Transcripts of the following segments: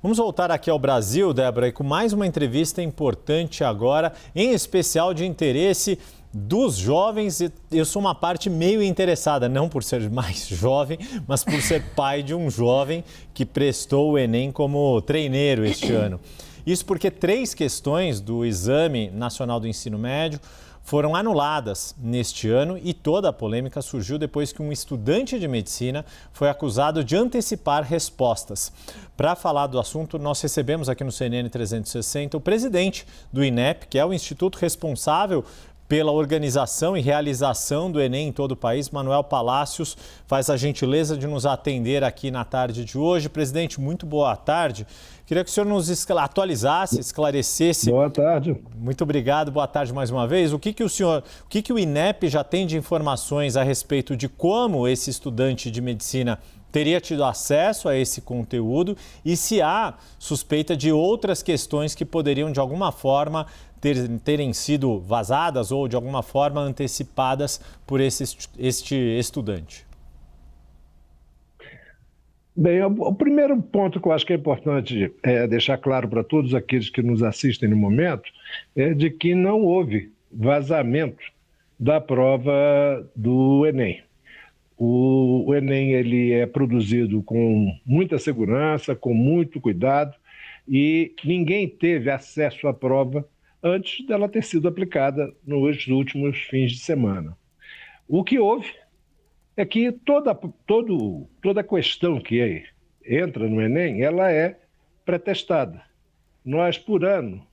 Vamos voltar aqui ao Brasil, Débora, e com mais uma entrevista importante agora, em especial de interesse dos jovens. Eu sou uma parte meio interessada, não por ser mais jovem, mas por ser pai de um jovem que prestou o Enem como treineiro este ano. Isso porque 3 questões do Exame Nacional do Ensino Médio foram anuladas neste ano e toda a polêmica surgiu depois que um estudante de medicina foi acusado de antecipar respostas. Para falar do assunto, nós recebemos aqui no CNN 360 o presidente do INEP, que é o instituto responsável pela organização e realização do Enem em todo o país. Manuel Palacios faz a gentileza de nos atender aqui na tarde de hoje. Presidente, muito boa tarde. Queria que o senhor nos atualizasse, esclarecesse. Boa tarde. Muito obrigado, boa tarde mais uma vez. O que o INEP já tem de informações a respeito de como esse estudante de medicina teria tido acesso a esse conteúdo e se há suspeita de outras questões que poderiam, de alguma forma, terem sido vazadas ou, de alguma forma, antecipadas por este estudante? Bem, o primeiro ponto que eu acho que é importante deixar claro para todos aqueles que nos assistem no momento é de que não houve vazamento da prova do Enem. O Enem ele é produzido com muita segurança, com muito cuidado, e ninguém teve acesso à prova antes dela ter sido aplicada nos últimos fins de semana. O que houve é que toda questão que entra no Enem, ela é pré-testada. Nós, por ano,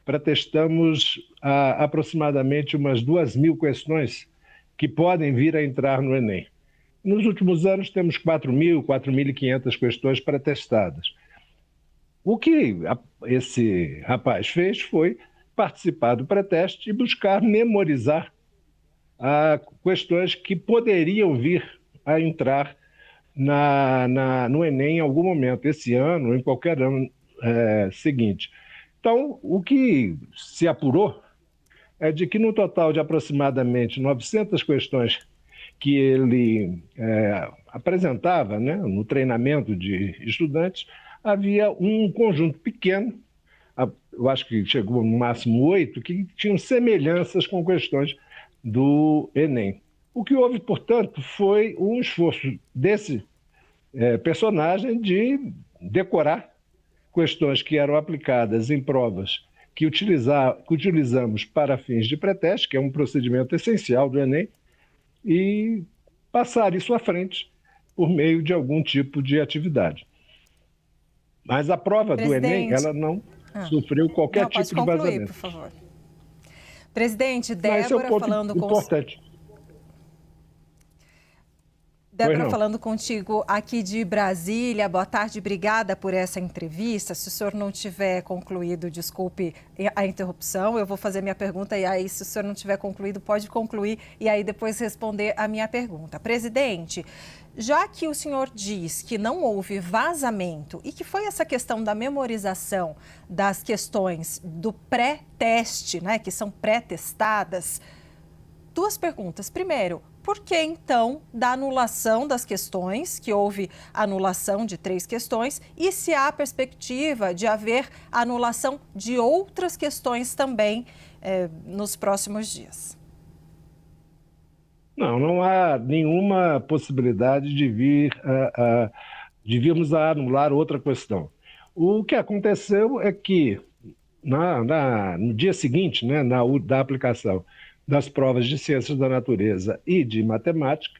pré-testamos aproximadamente umas 2.000 questões que podem vir a entrar no Enem. Nos últimos anos, temos 4.000, 4.500 questões pré-testadas. O que esse rapaz fez foi participar do pré-teste e buscar memorizar questões que poderiam vir a entrar no Enem em algum momento, esse ano ou em qualquer ano seguinte. Então, o que se apurou é de que no total de aproximadamente 900 questões que ele apresentava, né, no treinamento de estudantes, havia um conjunto pequeno, eu acho que chegou no máximo 8, que tinham semelhanças com questões do Enem. O que houve, portanto, foi um esforço desse personagem de decorar questões que eram aplicadas em provas que utilizamos para fins de pré-teste, que é um procedimento essencial do Enem, e passar isso à frente por meio de algum tipo de atividade. Mas a prova do Enem, ela não sofreu qualquer tipo de vazamento. Pode concluir, por favor. Presidente, Débora falando com importante. Débora falando contigo aqui de Brasília. Boa tarde, obrigada por essa entrevista. Se o senhor não tiver concluído, desculpe a interrupção, eu vou fazer minha pergunta e aí, se o senhor não tiver concluído, pode concluir e aí depois responder a minha pergunta. Presidente, já que o senhor diz que não houve vazamento e que foi essa questão da memorização das questões do pré-teste, né, que são pré-testadas, 2 perguntas. Primeiro, por que, então, da anulação das questões, que houve anulação de 3 questões, e se há perspectiva de haver anulação de outras questões também nos próximos dias? Não há nenhuma possibilidade de virmos a anular outra questão. O que aconteceu é que, no dia seguinte, né, da aplicação das provas de ciências da natureza e de matemática,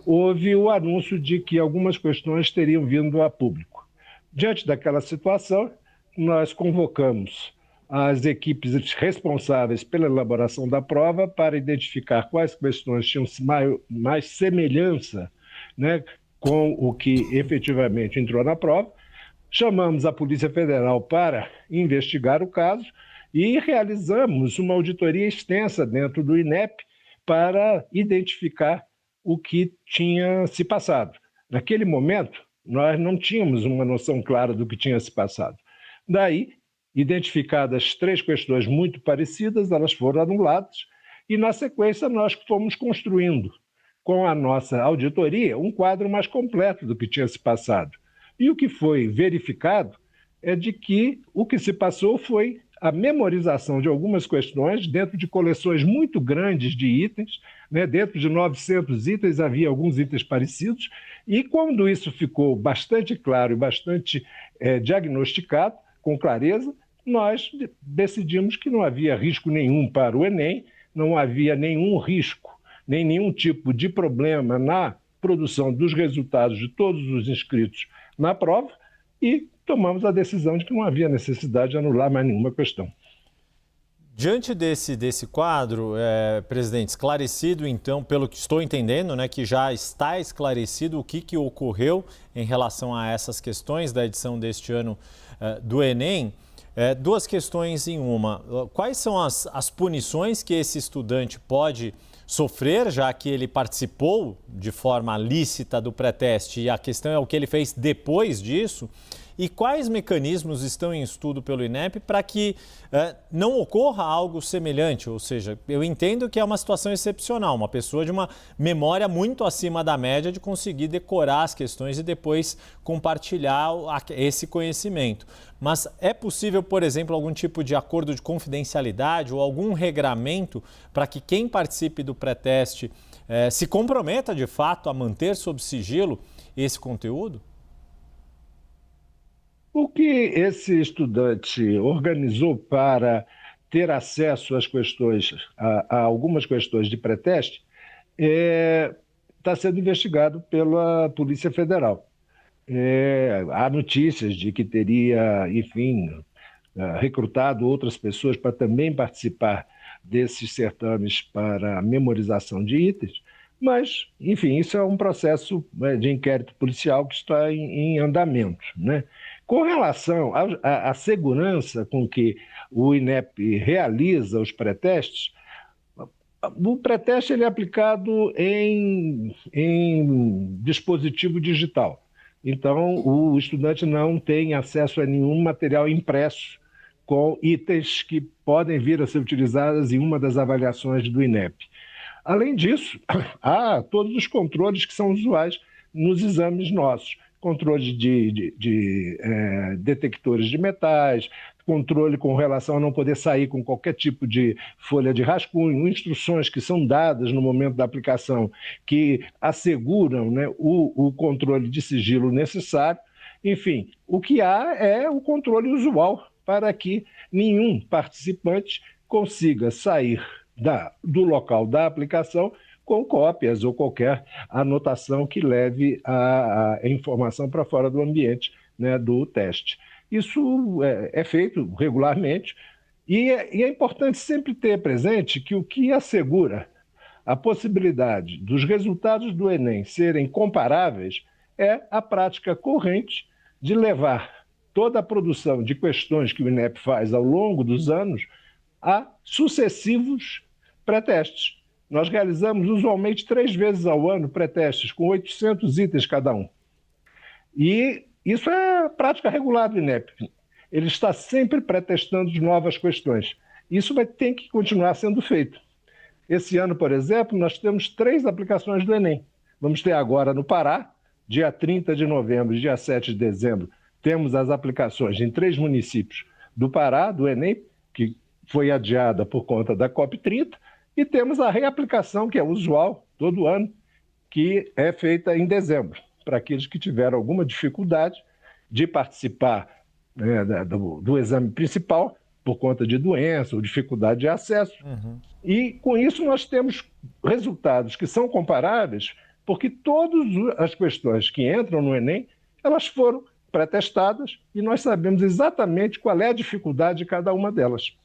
houve o anúncio de que algumas questões teriam vindo a público. Diante daquela situação, nós convocamos as equipes responsáveis pela elaboração da prova para identificar quais questões tinham mais semelhança, né, com o que efetivamente entrou na prova. Chamamos a Polícia Federal para investigar o caso e realizamos uma auditoria extensa dentro do INEP para identificar o que tinha se passado. Naquele momento, nós não tínhamos uma noção clara do que tinha se passado. Daí, identificadas 3 questões muito parecidas, elas foram anuladas e, na sequência, nós fomos construindo, com a nossa auditoria, um quadro mais completo do que tinha se passado. E o que foi verificado é de que o que se passou foi a memorização de algumas questões dentro de coleções muito grandes de itens, né? Dentro de 900 itens havia alguns itens parecidos, e quando isso ficou bastante claro e bastante diagnosticado, com clareza, nós decidimos que não havia risco nenhum para o Enem, não havia nenhum risco, nem nenhum tipo de problema na produção dos resultados de todos os inscritos na prova, e tomamos a decisão de que não havia necessidade de anular mais nenhuma questão. Diante desse quadro, presidente, esclarecido então, pelo que estou entendendo, né, que já está esclarecido o que ocorreu em relação a essas questões da edição deste ano do Enem, duas questões em uma. Quais são as punições que esse estudante pode sofrer, já que ele participou de forma lícita do pré-teste, e a questão é o que ele fez depois disso? E quais mecanismos estão em estudo pelo INEP para que não ocorra algo semelhante? Ou seja, eu entendo que é uma situação excepcional, uma pessoa de uma memória muito acima da média de conseguir decorar as questões e depois compartilhar esse conhecimento. Mas é possível, por exemplo, algum tipo de acordo de confidencialidade ou algum regramento para que quem participe do pré-teste se comprometa de fato a manter sob sigilo esse conteúdo? O que esse estudante organizou para ter acesso às questões, a algumas questões de pré-teste, está sendo investigado pela Polícia Federal. Há notícias de que teria, enfim, recrutado outras pessoas para também participar desses certames para memorização de itens, mas, enfim, isso é um processo de inquérito policial que está em andamento, né? Com relação à segurança com que o INEP realiza os pré-testes, o pré-teste ele é aplicado em dispositivo digital. Então, o estudante não tem acesso a nenhum material impresso com itens que podem vir a ser utilizados em uma das avaliações do INEP. Além disso, há todos os controles que são usuais nos exames nossos. Controle de detectores de metais, controle com relação a não poder sair com qualquer tipo de folha de rascunho, instruções que são dadas no momento da aplicação que asseguram, né, o controle de sigilo necessário. Enfim, o que há é o controle usual para que nenhum participante consiga sair do local da aplicação com cópias ou qualquer anotação que leve a informação para fora do ambiente, né, do teste. Isso é feito regularmente e é importante sempre ter presente que o que assegura a possibilidade dos resultados do Enem serem comparáveis é a prática corrente de levar toda a produção de questões que o INEP faz ao longo dos anos a sucessivos pré-testes. Nós realizamos usualmente 3 vezes ao ano pré-testes, com 800 itens cada um. E isso é prática regular do INEP. Ele está sempre pré-testando novas questões. Isso tem que continuar sendo feito. Esse ano, por exemplo, nós temos 3 aplicações do Enem. Vamos ter agora no Pará, dia 30 de novembro e dia 7 de dezembro, temos as aplicações em 3 municípios do Pará, do Enem, que foi adiada por conta da COP30, e temos a reaplicação, que é usual todo ano, que é feita em dezembro, para aqueles que tiveram alguma dificuldade de participar, né, do exame principal, por conta de doença ou dificuldade de acesso. Uhum. E, com isso, nós temos resultados que são comparáveis, porque todas as questões que entram no Enem, elas foram pré-testadas e nós sabemos exatamente qual é a dificuldade de cada uma delas.